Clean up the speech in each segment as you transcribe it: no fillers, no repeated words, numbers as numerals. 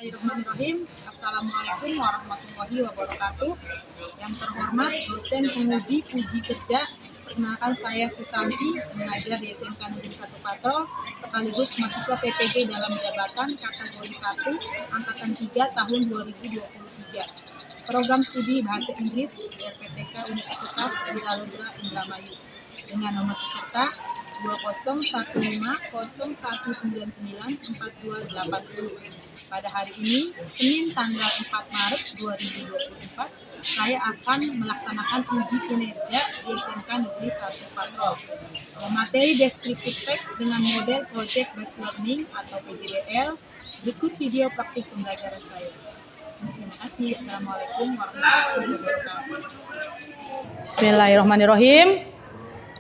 Bismillahirrahmanirrahim. Assalamualaikum warahmatullahi wabarakatuh. Yang terhormat dosen penguji puji kerja, perkenalkan saya Susanti, mengajar di SMK Negeri 1 Patrol, sekaligus mahasiswa PPG dalam jabatan kategori 1, angkatan 3 tahun 2023. Program studi Bahasa Inggris LPTK Universitas Wiralodra Indramayu dengan nomor peserta 2011994280. Pada hari ini, Senin tanggal 4 Maret 2024, saya akan melaksanakan uji kinerja di SMK Negeri 1 Patrol. Materi deskriptif teks dengan model Project Based Learning atau PJBL. Berikut video praktik pembelajaran saya. Terima kasih. Assalamualaikum warahmatullahi wabarakatuh. Bismillahirrahmanirrahim.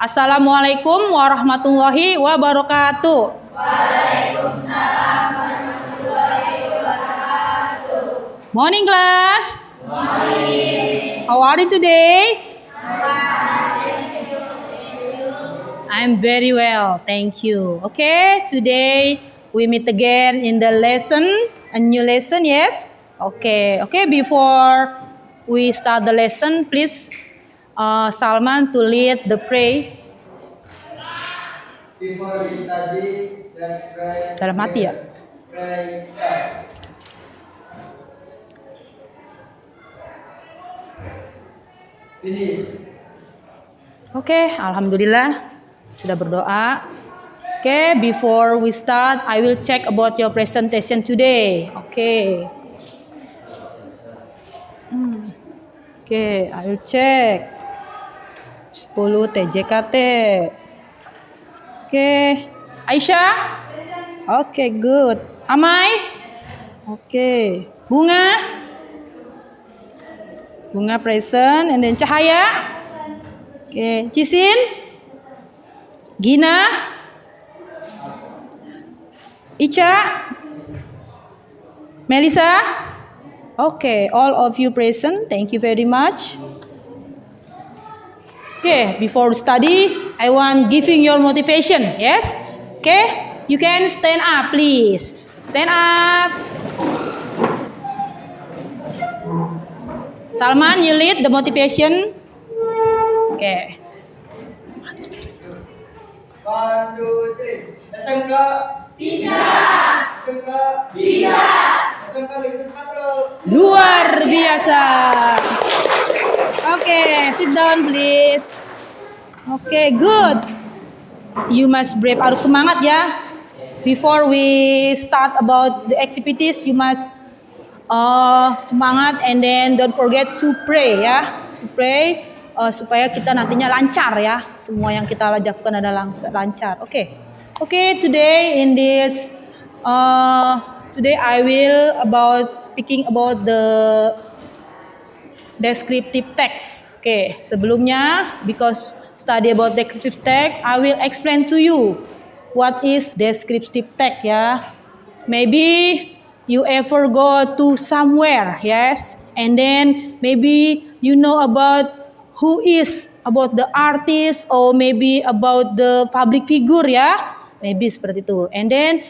Assalamualaikum warahmatullahi wabarakatuh. Waalaikumsalam warahmatullahi wabarakatuh. Morning class. Morning. How are you today? I'm very well, thank you. Okay, today we meet again in the lesson, a new lesson, yes? Okay, before we start the lesson, please Salman to lead the prayer. Before we study, let's pray. Dalam hati ya? Pray start. Finish. Oke, alhamdulillah sudah berdoa. Oke, before we start, I will check about your presentation today. Oke, I will check 10 TJKT. Oke, Aisyah? Oke, good. Amai? Oke, Bunga present, and then Cahaya? Oke, Cisin? Gina? Ica? Melisa? Okay, all of you present, thank you very much. Okay, before study, I want giving your motivation, yes? Okay, you can stand up, please. Stand up. Salman, you lead the motivation. Okay. 1, 2, 3. SMK Bisa. SMK Bisa. SMK Negeri 1 Patrol. Luar biasa. Okay, sit down please. Okay, good. You must brave, harus semangat ya. Before we start about the activities, you must semangat, and then don't forget to pray ya. To pray supaya kita nantinya lancar ya. Semua yang kita lakukan adalah lancar. Okay, today in this today I will speaking about the descriptive text. Okay, sebelumnya because study about descriptive text, I will explain to you what is descriptive text ya. Maybe you ever go to somewhere, yes, and then maybe you know about who is about the artist or maybe about the public figure ya, maybe seperti itu. And then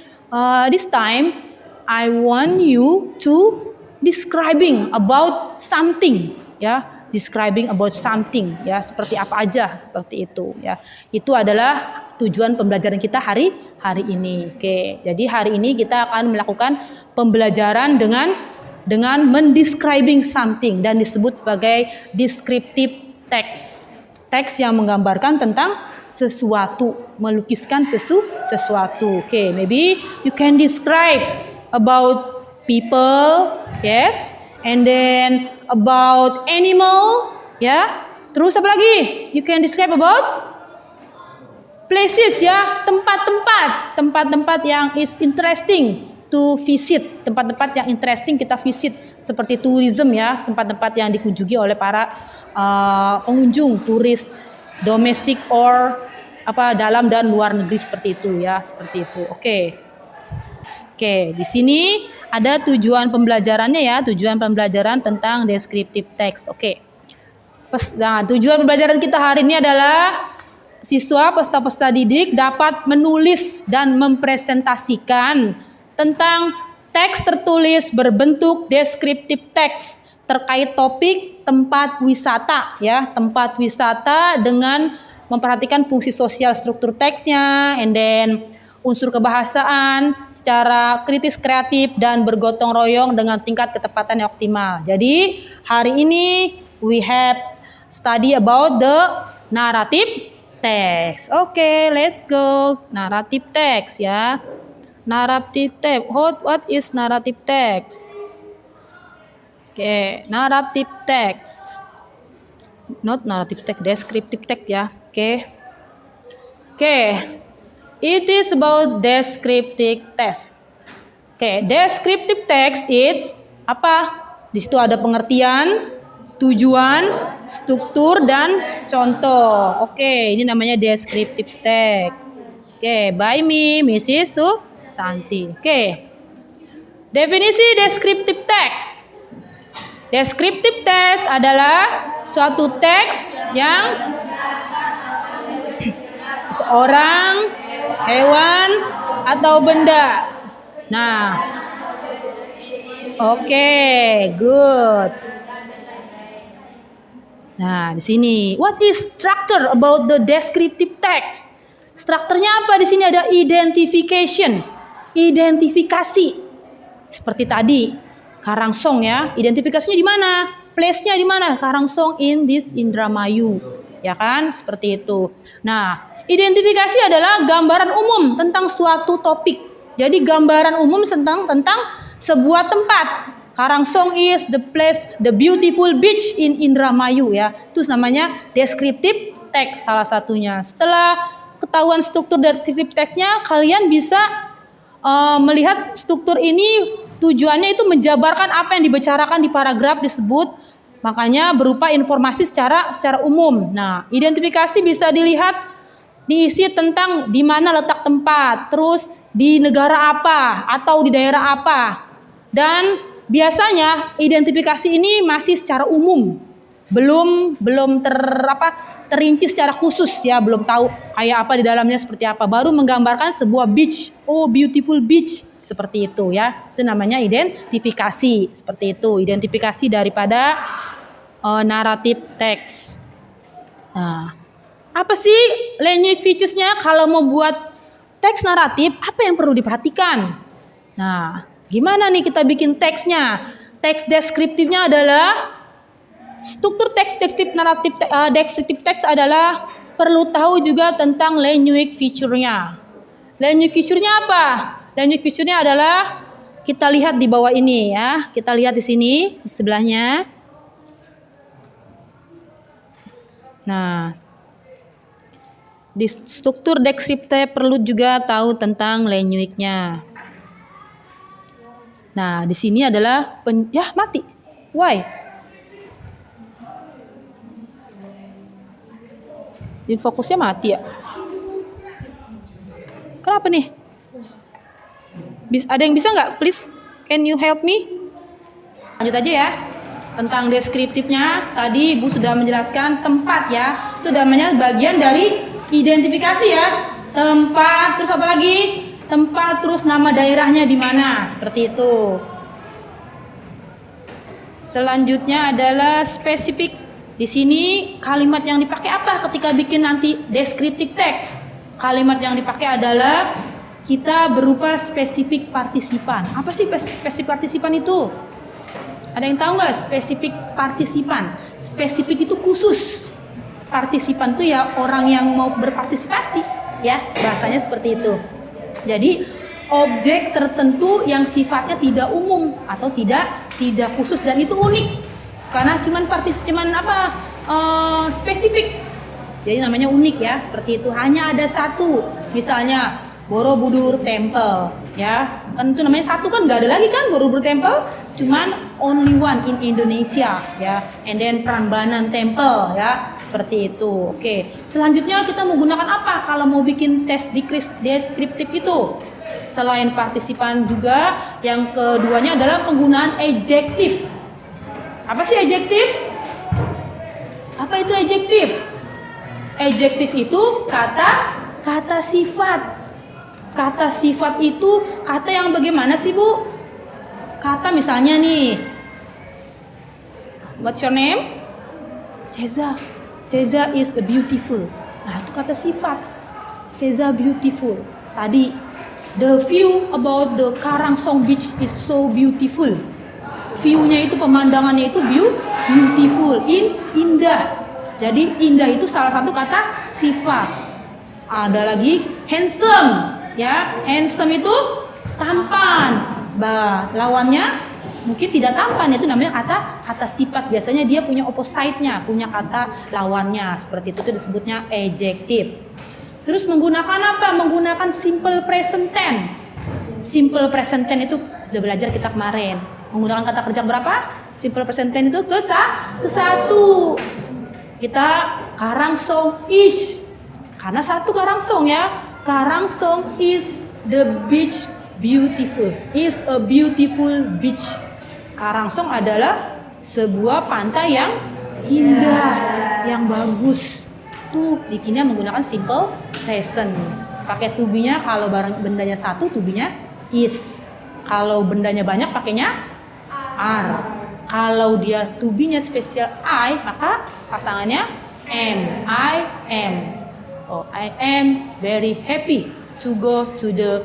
this time I want you to describing about something ya, describing about something ya, seperti apa aja, seperti itu ya. Itu adalah tujuan pembelajaran kita hari ini. Oke, jadi hari ini kita akan melakukan pembelajaran dengan mendescribing something dan disebut sebagai descriptive text. Teks yang menggambarkan tentang sesuatu, melukiskan sesuatu. Oke, maybe you can describe about people, yes, and then about animal, ya. Terus apa lagi? You can describe about places ya, tempat-tempat yang is interesting to visit, tempat-tempat yang interesting kita visit, seperti tourism ya, tempat-tempat yang dikunjungi oleh para pengunjung, turis domestik or dalam dan luar negeri, seperti itu ya, seperti itu. Oke, di sini ada tujuan pembelajarannya ya, tujuan pembelajaran tentang descriptive text. Oke. Nah, tujuan pembelajaran kita hari ini adalah siswa peserta didik dapat menulis dan mempresentasikan tentang teks tertulis berbentuk descriptive text terkait topik tempat wisata ya, tempat wisata dengan memperhatikan fungsi sosial struktur teksnya, and then unsur kebahasaan secara kritis kreatif dan bergotong royong dengan tingkat ketepatan yang optimal. Jadi hari ini we have study about the narrative text. Oke, let's go. Narrative text ya. Narrative text. What is narrative text? Oke, narrative text. Not narrative text, descriptive text ya. Oke. It is about descriptive text. Oke, descriptive text is apa? Di situ ada pengertian, tujuan, struktur, dan contoh. Oke, ini namanya descriptive text. Oke, by me, Mrs. Susanti. Oke, definisi descriptive text. Descriptive text adalah suatu teks yang seorang, hewan, atau benda. Nah, oke, good. Nah, di sini, what is structure about the descriptive text? Strukturnya apa? Di sini ada identification, identifikasi. Seperti tadi, Karangsong ya, identifikasinya di mana? Place-nya di mana? Karangsong in this Indramayu, ya kan? Seperti itu. Nah, identifikasi adalah gambaran umum tentang suatu topik. Jadi gambaran umum tentang sebuah tempat. Karangsong is the place, the beautiful beach in Indramayu ya. Itu namanya descriptive text salah satunya. Setelah ketahuan struktur descriptive text-nya, kalian bisa melihat struktur ini tujuannya itu menjabarkan apa yang dibicarakan di paragraf tersebut. Makanya berupa informasi secara umum. Nah, identifikasi bisa dilihat diisi tentang di mana letak tempat, terus di negara apa atau di daerah apa. Dan biasanya identifikasi ini masih secara umum. Belum terinci secara khusus ya, belum tahu kayak apa di dalamnya seperti apa. Baru menggambarkan sebuah beach. Oh, beautiful beach. Seperti itu ya. Itu namanya identifikasi. Seperti itu, identifikasi daripada narrative text. Nah, apa sih language features-nya kalau mau buat teks naratif? Apa yang perlu diperhatikan? Nah, gimana nih kita bikin teksnya? Teks deskriptifnya adalah struktur teks deskriptif teks adalah perlu tahu juga tentang language feature-nya. Language feature-nya apa? Language feature-nya adalah kita lihat di bawah ini ya. Kita lihat di sini di sebelahnya. Nah, di struktur deskriptif perlu juga tahu tentang language-nya. Nah, di sini adalah mati. Why? Fokusnya mati ya. Kenapa nih? Ada yang bisa nggak? Please, can you help me? Lanjut aja ya. Tentang deskriptifnya, tadi Ibu sudah menjelaskan tempat ya. Itu namanya bagian dari identifikasi ya. Tempat, terus apa lagi? Tempat, terus nama daerahnya di mana. Seperti itu. Selanjutnya adalah spesifik. Di sini kalimat yang dipakai apa ketika bikin nanti descriptive text? Kalimat yang dipakai adalah kita berupa spesifik partisipan. Apa sih spesifik partisipan itu? Ada yang tahu nggak spesifik partisipan? Spesifik itu khusus. Partisipan itu ya orang yang mau berpartisipasi, ya bahasanya seperti itu. Jadi objek tertentu yang sifatnya tidak umum atau tidak khusus dan itu unik karena spesifik. Jadi namanya unik ya, seperti itu. Hanya ada satu, misalnya Borobudur Temple, ya kan itu namanya satu kan, nggak ada lagi kan Borobudur Temple, cuman only one in Indonesia, ya. And then Prambanan Temple, ya seperti itu. Oke, selanjutnya kita menggunakan apa kalau mau bikin tes deskriptif itu? Selain partisipan juga, yang keduanya adalah penggunaan adjektif. Apa sih adjektif? Apa itu adjektif? Adjektif itu kata sifat. Kata sifat itu kata yang bagaimana sih Bu? Kata misalnya nih, what's your name? Ceza. Ceza is beautiful. Nah, itu kata sifat. Ceza beautiful. Tadi, the view about the Karangsong Beach is so beautiful. View-nya itu, pemandangannya itu beautiful, indah. Jadi indah itu salah satu kata sifat. Ada lagi handsome, ya. Handsome itu tampan. Lawannya mungkin tidak tampan, itu namanya kata sifat. Biasanya dia punya opposite-nya, punya kata lawannya. Seperti itu disebutnya adjective. Terus menggunakan apa? Menggunakan simple present tense. Simple present tense itu sudah belajar kita kemarin. Menggunakan kata kerja berapa? Simple present tense itu ke satu. Kita Karangsong is. Karena satu Karangsong ya. Karangsong is the beach beautiful. Is a beautiful beach. Karangsong adalah sebuah pantai yang indah, yang bagus. Tuh bikinnya menggunakan simple present. Pakai to be-nya kalau bendanya satu, to be-nya is. Kalau bendanya banyak pakainya are. Kalau dia to be-nya spesial I, maka pasangannya am. I am. Oh, I am very happy to go to the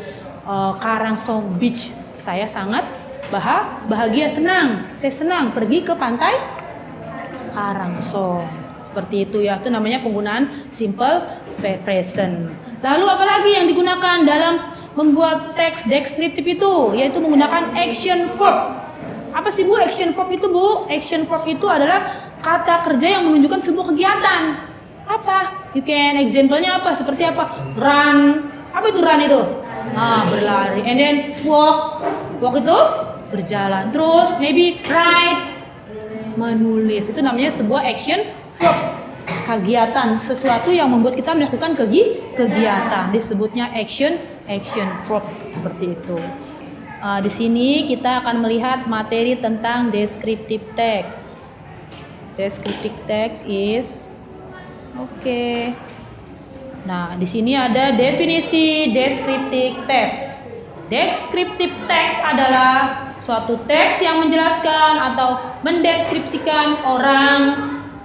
Karangsong Beach. Saya sangat bahagia, senang. Saya senang pergi ke pantai Karangsong. Seperti itu ya. Itu namanya penggunaan simple present. Lalu apalagi yang digunakan dalam membuat teks deskriptif itu? Yaitu menggunakan action verb. Apa sih Bu action verb itu Bu? Action verb itu adalah kata kerja yang menunjukkan sebuah kegiatan. Apa? You can example-nya apa? Seperti apa? Run. Apa itu run itu? Nah, berlari. And then walk. Walk itu berjalan. Terus maybe write. Menulis. Itu namanya sebuah action verb. Kegiatan. Sesuatu yang membuat kita melakukan kegiatan. Disebutnya action verb. Seperti itu. Di sini kita akan melihat materi tentang descriptive text. Descriptive text is Nah, di sini ada definisi descriptive text. Descriptive text adalah suatu teks yang menjelaskan atau mendeskripsikan orang,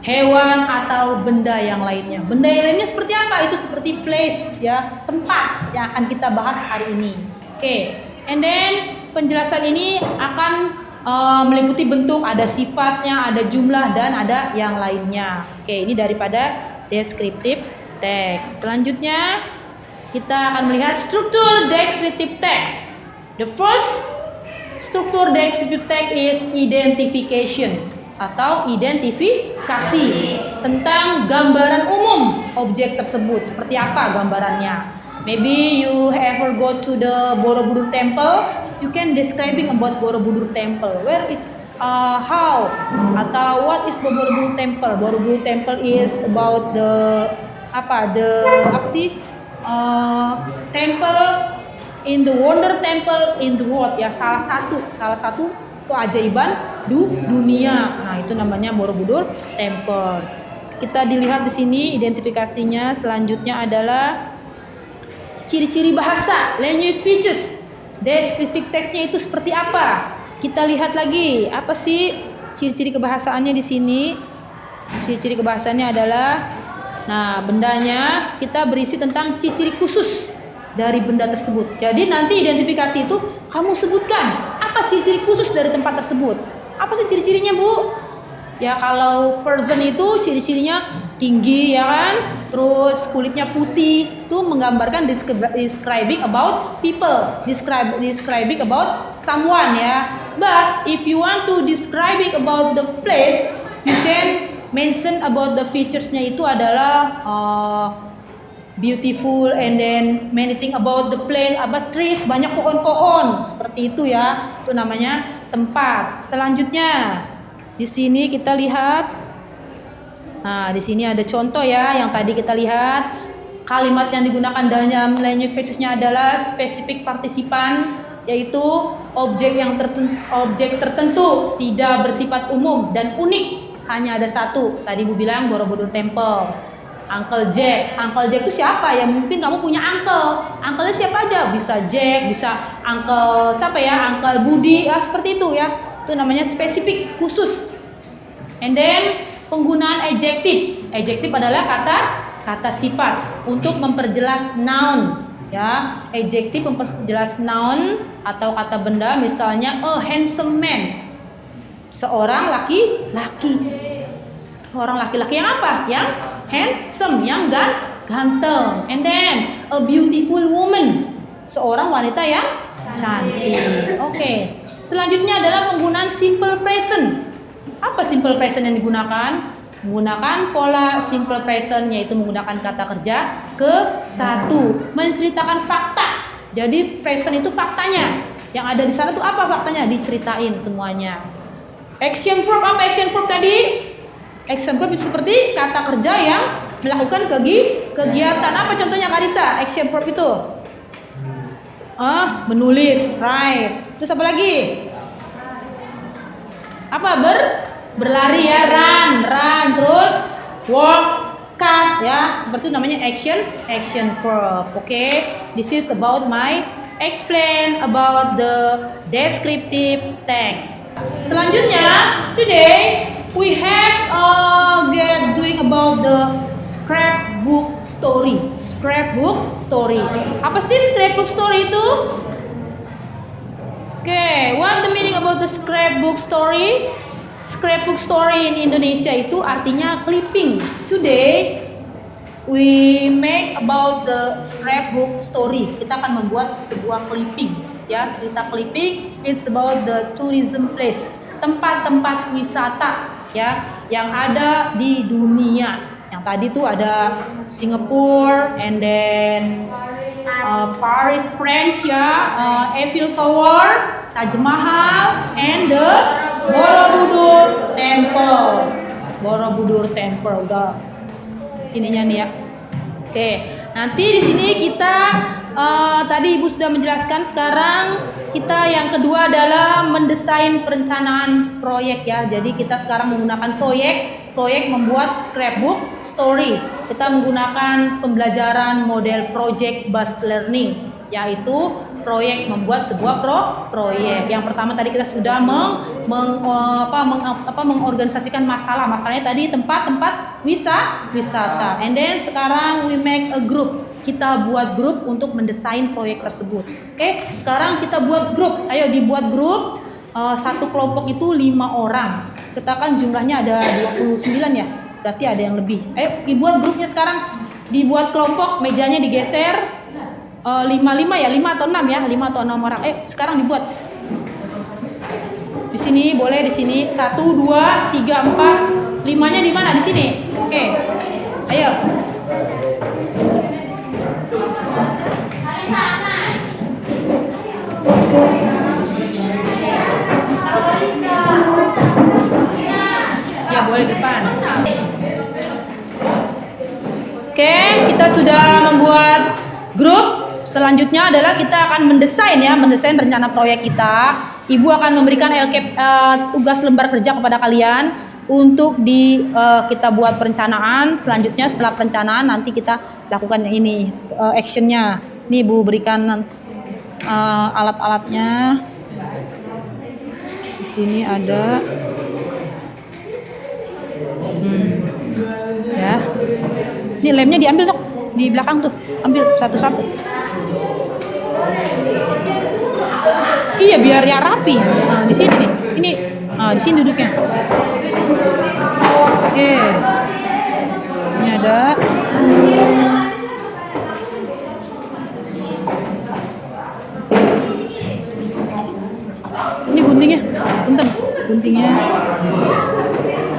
hewan atau benda yang lainnya. Benda yang lainnya seperti apa? Itu seperti place ya, tempat yang akan kita bahas hari ini. And then penjelasan ini akan meliputi bentuk, ada sifatnya, ada jumlah, dan ada yang lainnya. Ini daripada descriptive text. Selanjutnya kita akan melihat struktur descriptive text. The first struktur descriptive text is identification atau identifikasi tentang gambaran umum objek tersebut. Seperti apa gambarannya? Maybe you ever go to the Borobudur Temple, you can describing about Borobudur Temple. Where is, how, atau what is Borobudur Temple? Borobudur Temple is about temple in the wonder temple in the world ya, salah satu keajaiban dunia. Nah, itu namanya Borobudur Temple. Kita dilihat di sini identifikasinya. Selanjutnya adalah ciri-ciri bahasa, language features. Descriptive text-nya itu seperti apa? Kita lihat lagi, apa sih ciri-ciri kebahasaannya di sini? Ciri-ciri kebahasaannya adalah, nah, bendanya kita berisi tentang ciri-ciri khusus dari benda tersebut. Jadi nanti identifikasi itu kamu sebutkan apa ciri-ciri khusus dari tempat tersebut. Apa sih ciri-cirinya, Bu? Ya, kalau person itu ciri-cirinya tinggi ya kan, terus kulitnya putih, itu menggambarkan describing about people, describing about someone ya. But if you want to describing about the place, you can mention about the features-nya itu adalah beautiful, and then many thing about the place, about trees, banyak pohon-pohon, seperti itu ya. Itu namanya tempat. Selanjutnya di sini kita lihat, nah di sini ada contoh ya, yang tadi kita lihat kalimat yang digunakan dalam language features-nya adalah spesifik partisipan, yaitu objek tertentu, tidak bersifat umum dan unik, hanya ada satu. Tadi Bu bilang Borobudur Temple. Uncle Jack. Uncle Jack itu siapa ya? Mungkin kamu punya uncle. Uncle-nya siapa aja? Bisa Jack, bisa uncle siapa ya? Uncle Budi, ya seperti itu ya. Itu namanya spesifik, khusus. And then penggunaan adjective. Adjective adalah kata sifat untuk memperjelas noun ya. Adjective memperjelas noun atau kata benda, misalnya a handsome man. Seorang laki-laki. Orang laki-laki yang apa? Yang handsome, yang ganteng. And then a beautiful woman. Seorang wanita yang cantik. Oke. Selanjutnya adalah penggunaan simple present. Apa simple present yang digunakan? Menggunakan pola simple present, yaitu menggunakan kata kerja ke satu, menceritakan fakta. Jadi present itu faktanya. Yang ada di sana tuh apa faktanya? Diceritain semuanya. Action verb, apa action verb tadi? Action verb itu seperti kata kerja yang melakukan kegiatan. Apa contohnya Karisa? Action verb itu? Menulis, right. Terus apa lagi? Apa? Berlari ya, run. Terus walk, cut ya. Seperti itu namanya action verb. Oke. This is about my explain about the descriptive text. Selanjutnya, today we have doing about the scrapbook story. Scrapbook story. Apa sih scrapbook story itu? Oke, what the meaning about the scrapbook story? Scrapbook story in Indonesia itu artinya clipping. Today we make about the scrapbook story. Kita akan membuat sebuah clipping, ya, cerita clipping. It's about the tourism place, tempat-tempat wisata, ya, yang ada di dunia. Yang tadi tuh ada Singapore, and then Paris, France, ya, Eiffel Tower, Taj Mahal, and the Borobudur Temple. Borobudur Temple udah ininya nih ya. Oke, nanti di sini kita tadi Ibu sudah menjelaskan. Sekarang kita yang kedua adalah mendesain perencanaan proyek ya. Jadi kita sekarang menggunakan proyek membuat scrapbook story. Kita menggunakan pembelajaran model project based learning, yaitu proyek membuat sebuah proyek. Yang pertama tadi kita sudah mengorganisasikan masalahnya tadi tempat-tempat wisata. And then sekarang we make a group. Kita buat grup untuk mendesain proyek tersebut. Oke, sekarang kita buat grup. Ayo dibuat grup. Satu kelompok itu 5 orang. Kita kan jumlahnya ada 29 ya. Berarti ada yang lebih. Ayo dibuat grupnya sekarang. Dibuat kelompok, mejanya digeser. 5 ya, 5 atau 6 ya, 5 atau 6 orang. Sekarang dibuat. Di sini boleh, di sini 1, 2, 3, 4, 5-nya di mana? Di sini. Oke. Ayo. Ya, boleh depan. Oke, kita sudah membuat grup. Selanjutnya adalah kita akan mendesain rencana proyek kita. Ibu akan memberikan tugas lembar kerja kepada kalian untuk kita buat perencanaan. Selanjutnya setelah perencanaan nanti kita lakukan ini actionnya. Ini Ibu berikan alat-alatnya. Di sini ada. Ya. Ini lemnya diambil dok, di belakang tuh, ambil satu-satu. Iya biar ya rapi. Nah, di sini nih, ini di sini duduknya. Oke, ini ada. Ini guntingnya, guntingnya.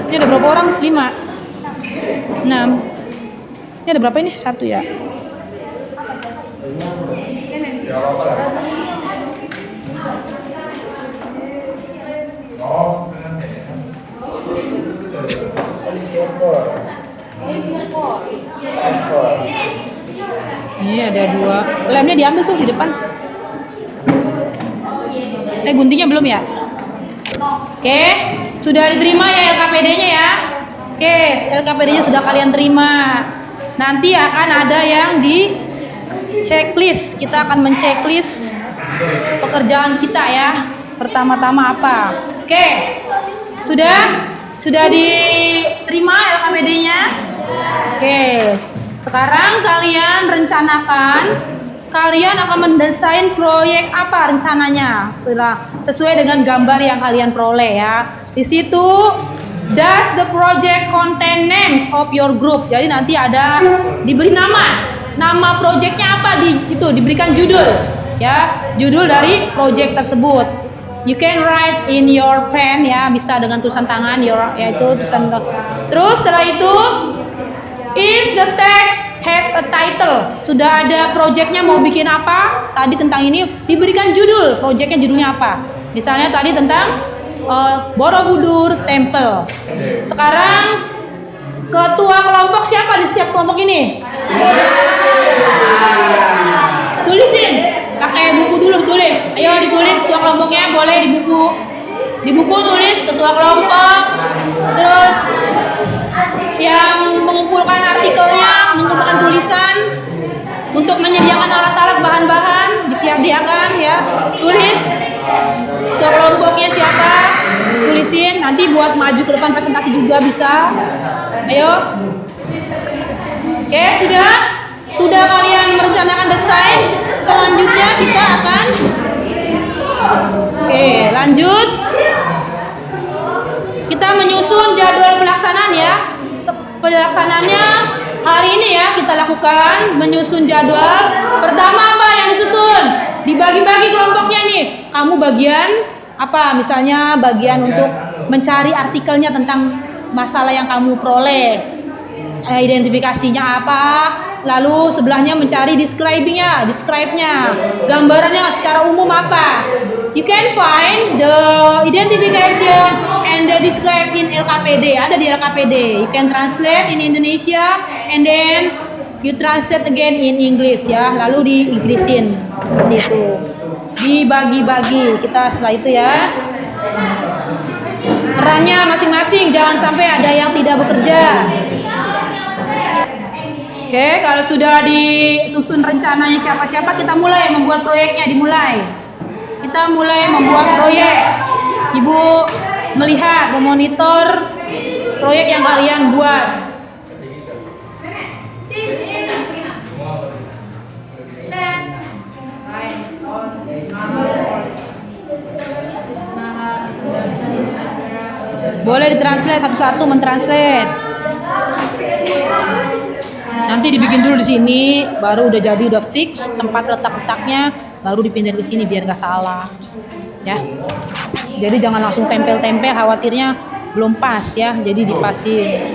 Ini ada berapa orang? 5, 6. Ini ada berapa ini? 1 ya. Ini ada 2. Lemnya diambil tuh di depan. Guntingnya belum ya? Oke, sudah diterima ya LKPD-nya ya? Oke, LKPD-nya sudah kalian terima. nanti akan ada yang di checklist. Kita akan menceklis pekerjaan kita ya. Pertama-tama apa? Oke. Sudah diterima LKPD-nya? Oke. Sekarang kalian rencanakan kalian akan mendesain proyek apa rencananya sesuai dengan gambar yang kalian peroleh ya. Di situ does the project contain names of your group. Jadi nanti ada diberi nama proyeknya apa diberikan judul ya, judul dari proyek tersebut. You can write in your pen ya, bisa dengan tulisan tangan yaitu tulisan. Terus setelah itu is the text has a title. Sudah ada proyeknya mau bikin apa? Tadi tentang ini diberikan judul, proyeknya judulnya apa? Misalnya tadi tentang Borobudur Temple. Sekarang ketua kelompok siapa di setiap kelompok ini? Tulisin, pakai buku dulu tulis. Ayo ditulis ketua kelompoknya, boleh di buku. Di buku tulis ketua kelompok. Terus yang mengumpulkan artikelnya, mengumpulkan tulisan, untuk menyediakan alat-alat bahan-bahan disediakan ya. Tulis ketua kelompoknya siapa, tulisin. Nanti buat maju ke depan presentasi juga bisa. Ayo. Oke, sudah kalian merencanakan desain. Selanjutnya kita akan lanjut. Kita menyusun jadwal pelaksanaan ya. Pelaksanaannya hari ini ya kita lakukan, menyusun jadwal. Pertama apa yang disusun? Dibagi-bagi kelompoknya nih. Kamu bagian apa? Misalnya bagian untuk mencari artikelnya tentang masalah yang kamu peroleh. Identifikasinya apa? Lalu sebelahnya mencari describe-nya, gambarannya secara umum apa. You can find the identification and the describe in LKPD. Ada di LKPD. You can translate in Indonesia and then you translate again in English ya. Lalu di Inggrisin seperti itu. Dibagi-bagi kita setelah itu ya. Perannya masing-masing, jangan sampai ada yang tidak bekerja. Oke, kalau sudah disusun rencananya siapa-siapa, kita mulai membuat proyeknya, Kita mulai membuat proyek. Ibu melihat, memonitor proyek yang kalian buat. Boleh ditranslate satu-satu, mentranslate. Nanti dibikin dulu di sini, baru udah jadi, udah fix tempat letaknya, baru dipindahin ke sini biar nggak salah, ya. Jadi jangan langsung tempel-tempel, khawatirnya belum pas ya, jadi dipasin.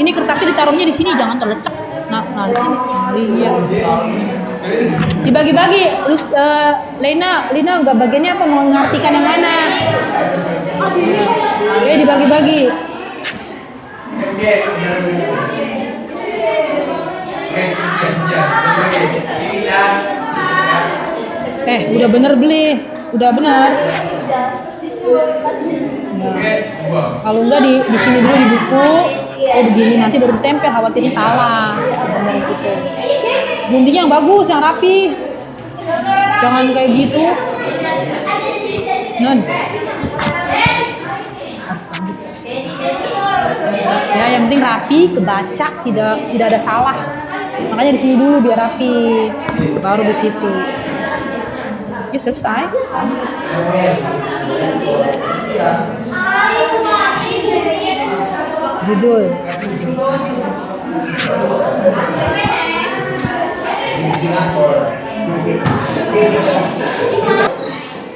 Ini kertasnya ditaruhnya di sini, jangan terlecek. Nah di sini. Iya. Dibagi-bagi. Lena nggak bagiannya apa, mau ngartikan yang mana? Oke, dibagi-bagi. Udah bener beli, udah bener. Kalau enggak di sini dulu di buku, begini nanti baru ditempel, khawatirnya salah. Gitu. Guntingnya yang bagus, yang rapi. Jangan kayak gitu. Non. Harus bagus. Ya, yang penting rapi, kebaca, tidak ada salah. Makanya di sini dulu biar rapi, baru di situ. Ya selesai. Judul.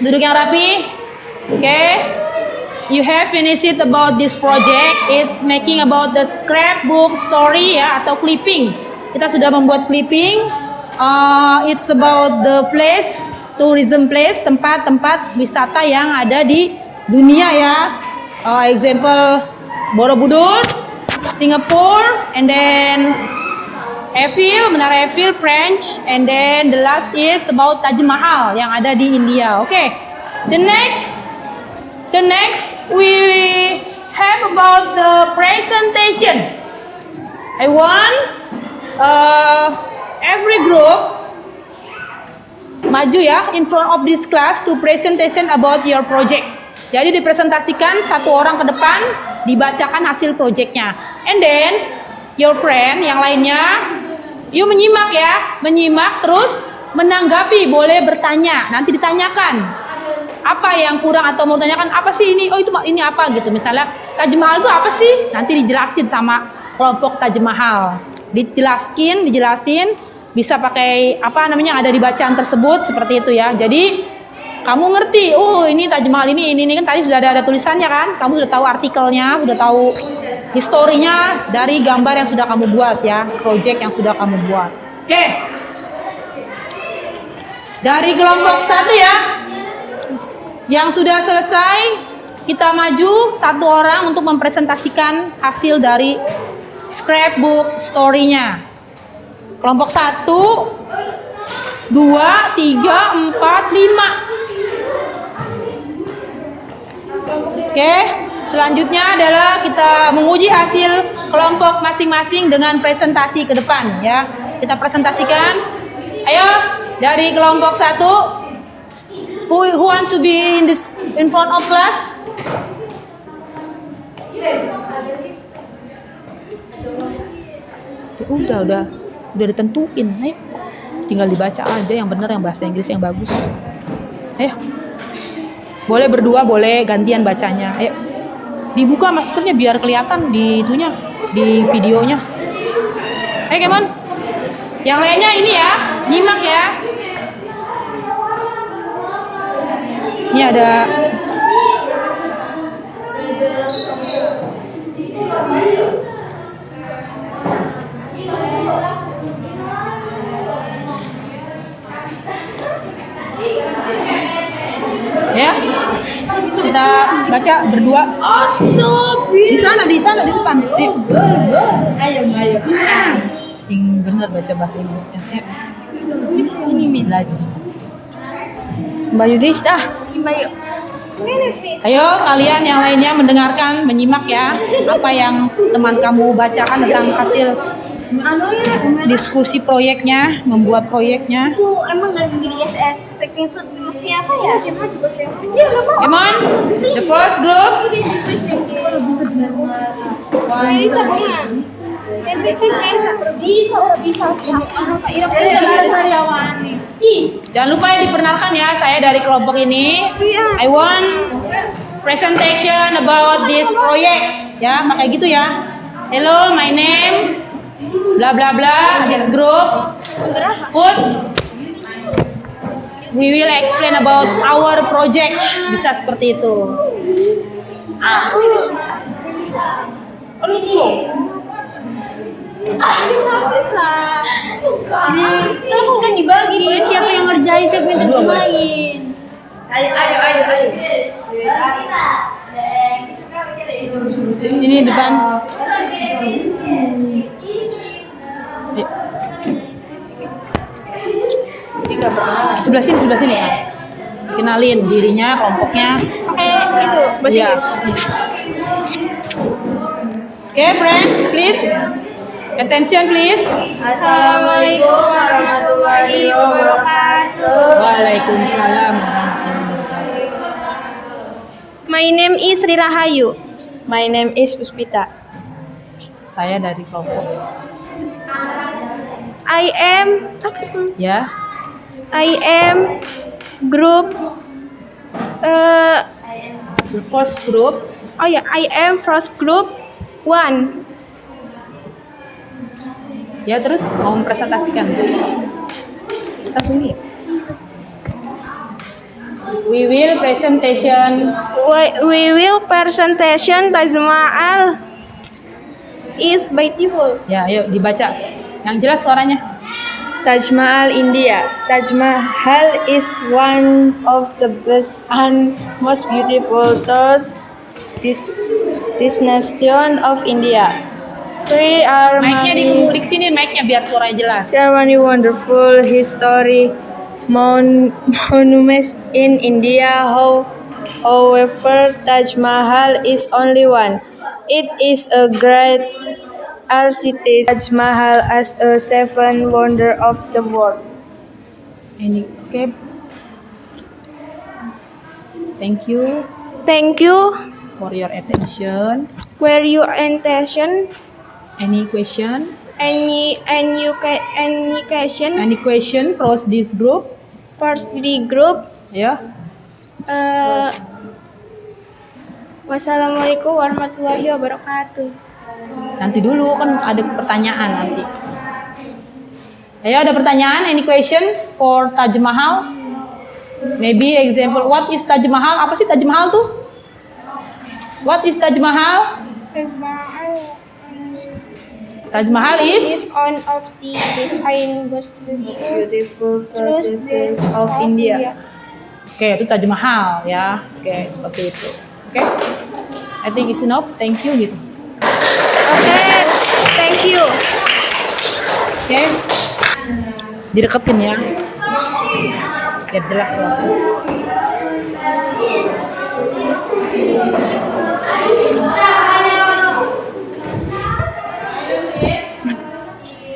Duduk yang rapi. Oke. You have finished it about this project. It's making about the scrapbook story ya, atau clipping. Kita sudah membuat clipping. It's about the place, tourism place, tempat-tempat wisata yang ada di dunia ya. Example Borobudur, Singapore, and then Eiffel, Menara Eiffel, French, and then the last is about Taj Mahal yang ada di India. Okay. The next we have about the presentation. I want every group maju ya in front of this class to presentation about your project. Jadi dipresentasikan satu orang ke depan, dibacakan hasil projectnya. And then your friend yang lainnya, you menyimak ya, menyimak terus menanggapi, boleh bertanya. Nanti ditanyakan apa yang kurang atau mau tanyakan apa sih ini? Oh itu ini apa gitu. Misalnya Taj Mahal itu apa sih? Nanti dijelasin sama kelompok Taj Mahal. Dijelasin, bisa pakai apa namanya yang ada di bacaan tersebut seperti itu ya. Jadi kamu ngerti, oh ini Taj Mahal ini kan tadi sudah ada tulisannya kan. Kamu sudah tahu artikelnya, sudah tahu historinya dari gambar yang sudah kamu buat ya, project yang sudah kamu buat. Oke. Dari kelompok 1 ya, yang sudah selesai, kita maju satu orang untuk mempresentasikan hasil dari scrapbook story-nya. Kelompok 1, 2, 3, 4, 5. Oke, selanjutnya adalah kita menguji hasil kelompok masing-masing dengan presentasi ke depan ya. Kita presentasikan. Ayo dari kelompok 1, who want to be in front of class? Udah ditentuin. Ayo. Tinggal dibaca aja yang benar, yang bahasa Inggris yang bagus. Ayo. Boleh berdua, boleh gantian bacanya. Ayo. Dibuka maskernya biar kelihatan di itunya, di videonya. Ayo, come on. Yang lainnya ini ya, nyimak ya. Ini ada ya, kita baca berdua. Di sana di depan. Ayo. Sing bener baca bahasa Inggrisnya. Ini lagi. Mbak Yudis Ayo kalian yang lainnya mendengarkan, menyimak ya apa yang teman kamu bacakan tentang hasil diskusi proyeknya, membuat proyeknya. Itu emang nggak jadi SS screenshot maksudnya apa ya? Siapa juga saya. Ya nggak mau. Come on, the first group. Bisa bunga. Jangan lupa ya diperkenalkan ya, saya dari kelompok ini. I want presentation about this project. Ya, makanya gitu ya. Hello, my name bla bla bla, this group. First, we will explain about our project. Bisa seperti itu. Bisa. Kan dibagi. Siapa yang ngerjain, siapa yang terjemahin. Ayo. Sini depan. Sebelah sini. Kenalin dirinya, kelompoknya. Oke, itu bahasa Iya. Inggris. Oke, friend, please. Attention, please. Assalamualaikum warahmatullahi wabarakatuh. Waalaikumsalam. My name is Sri Rahayu. My name is Puspita. Saya dari kelompok. I am Ya. group The first group. I am first group 1. Ya, terus mau mempresentasikan. Langsung nih. We will presentation. We will presentation Taj Mahal is beautiful. Ya, ayo dibaca. Yang jelas suaranya. Taj Mahal, India. Taj Mahal is one of the best and most beautiful destination of India. Three are Mic-nya di sini, mic-nya biar suaranya jelas. many wonderful history monuments in India. However, Taj Mahal is only one. It is a great are cited Taj Mahal as a seven wonder of the world. Okay. Thank you Thank you for your attention. for your attention. Any question? Any question? Any question across this group? First the group. Ya. Wassalamualaikum warahmatullahi wabarakatuh. Nanti dulu kan ada pertanyaan nanti. Ayo ada pertanyaan? Any question for Taj Mahal? Maybe example, what is Taj Mahal? Apa sih Taj Mahal tuh? What is Taj Mahal? Taj Mahal is one of the design most beautiful palaces of India. Oke, itu Taj Mahal ya. Oke, seperti itu. Oke. I think it's enough. Thank you gitu. Okay, thank you. Oke. Dideketin ya. Biar jelas suara.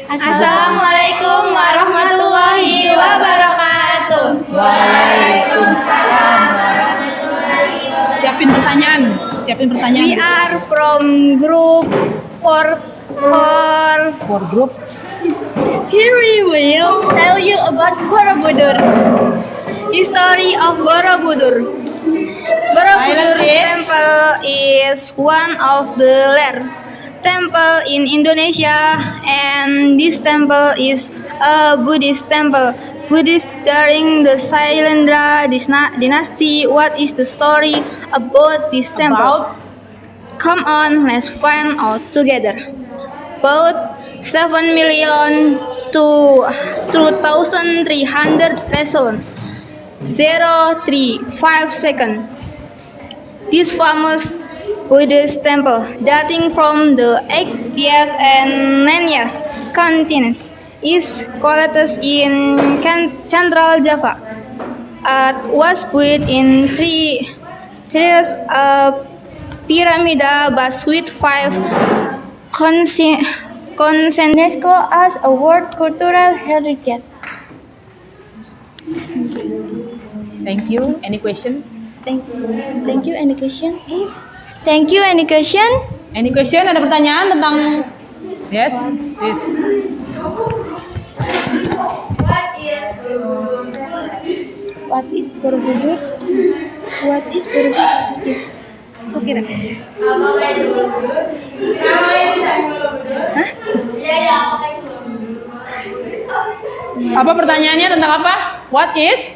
Assalamualaikum warahmatullahi wabarakatuh. Waalaikumsalam. Siapin pertanyaan. We are from group for group. Here we will tell you about Borobudur. History of Borobudur. Borobudur Silent, please. Temple is one of the rare temple in Indonesia, and this temple is a Buddhist temple. Buddhist during the Sailendra dynasty. What is the story about this temple? Come on, let's find out together. About 7 million to 2,300 resolution 035 seconds. This famous Buddhist temple, dating from the 8th years and 9th years continents, is collected in Central Java. It was built in three tiers of pyramid base with 5 UNESCO as a World Cultural Heritage. Thank you. Any question? Thank you. Any question? Thank you. Any question? Any question? Ada pertanyaan tentang? Yes. Yes. What is Borobudur? What is Borobudur? So kira. Apa pertanyaannya tentang apa? What is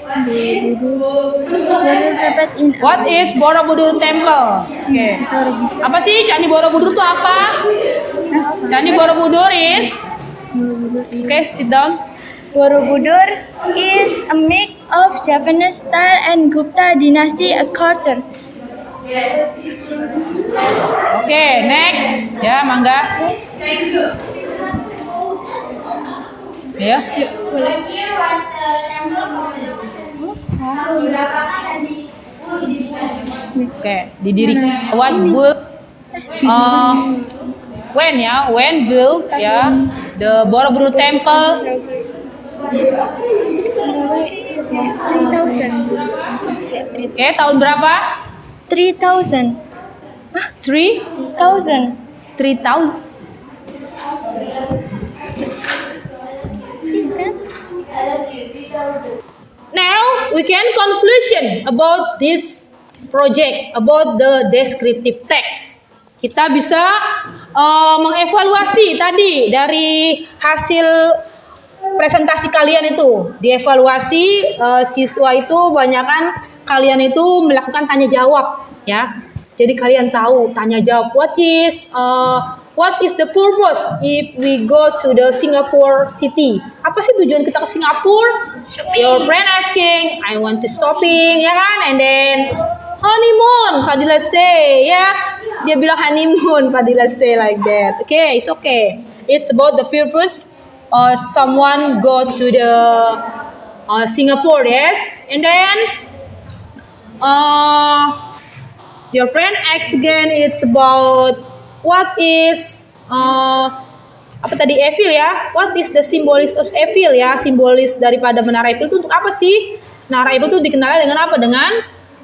Borobudur Temple? Oke. Apa sih Candi Borobudur itu apa? Candi Borobudur is sit down. Borobudur is a mix of Japanese style and Gupta dynasty culture. Oke, next. Ya, mangga. Ya. Oke, didirikan. When built ya the Borobudur Temple. 3,000. Oke, tahun berapa? 3,000. 3,000. Now we can conclusion about this project, about the descriptive text. Kita bisa mengevaluasi tadi dari hasil presentasi kalian itu. Dievaluasi siswa itu banyakkan kalian itu melakukan tanya jawab ya. Jadi kalian tahu tanya jawab what is the purpose if we go to the Singapore city? Apa sih tujuan kita ke Singapura? Your friend asking, I want to shopping, ya kan? And then honeymoon, Fadila say, ya. Dia bilang honeymoon, Fadila say like that. Okay, it's okay. It's about the purpose. Someone go to the Singapore, yes. And then your friend asks again. It's about what is apa tadi, Eiffel ya. What is the symbolis of Eiffel ya? Simbolis daripada Menara Eiffel itu untuk apa sih? Menara Eiffel itu dikenal dengan apa?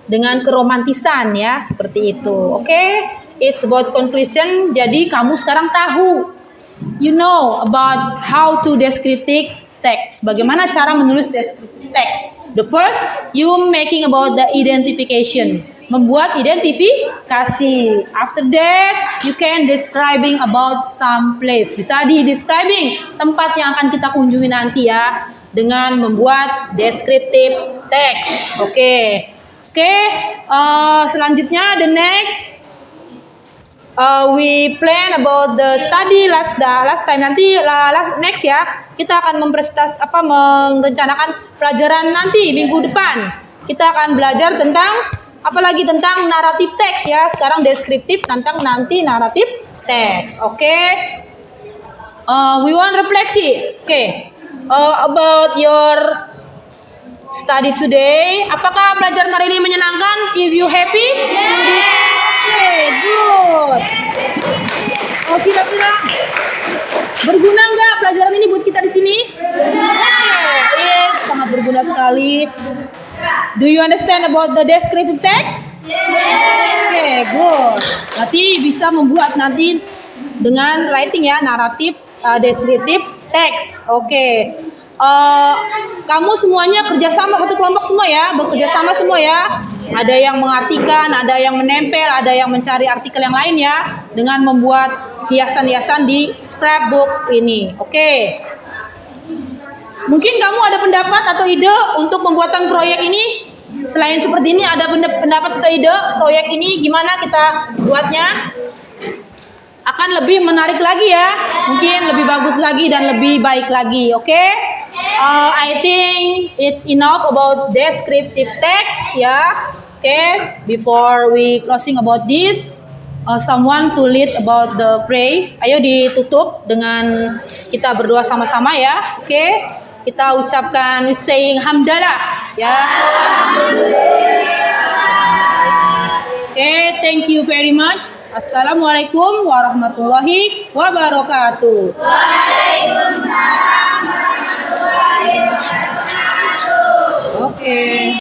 Dengan keromantisan ya, seperti itu. Oke, it's about conclusion. Jadi kamu sekarang tahu, you know about how to descriptive text. Bagaimana cara menulis descriptive text? The first, you making about the identification. Membuat identifikasi. After that, you can describing about some place. Bisa di-describing tempat yang akan kita kunjungi nanti ya, dengan membuat descriptive text. Oke. Selanjutnya the next, we plan about the study last time. Nanti next ya, kita akan merencanakan pelajaran nanti minggu depan. Kita akan belajar tentang apalagi tentang naratif teks ya. Sekarang deskriptif, tentang nanti naratif teks. Oke. We want refleksi. Oke. About your study today. Apakah pelajaran hari ini menyenangkan? If you happy? Oke, good. Oh, kira-kira berguna nggak pelajaran ini buat kita di sini? Oke, sangat berguna sekali. Do you understand about the descriptive text? Oke, good. Berarti bisa membuat nanti dengan writing ya, naratif, descriptive text. Oke. Kamu semuanya kerjasama, satu kelompok semua ya, bekerja sama semua ya. Ada yang mengartikan, ada yang menempel, ada yang mencari artikel yang lain ya, dengan membuat hiasan-hiasan di scrapbook ini. Oke. Mungkin kamu ada pendapat atau ide untuk pembuatan proyek ini? Selain seperti ini, ada pendapat atau ide proyek ini gimana kita buatnya? Akan lebih menarik lagi ya, mungkin lebih bagus lagi dan lebih baik lagi. Oke? I think it's enough about descriptive text ya. Oke? Before we closing about this, someone to lead about the pray. Ayo ditutup dengan kita berdoa sama-sama ya. Oke? Kita ucapkan saying hamdalah ya. Oke, thank you very much. Assalamualaikum warahmatullahi wabarakatuh. Waalaikumsalam warahmatullahi wabarakatuh. Oke.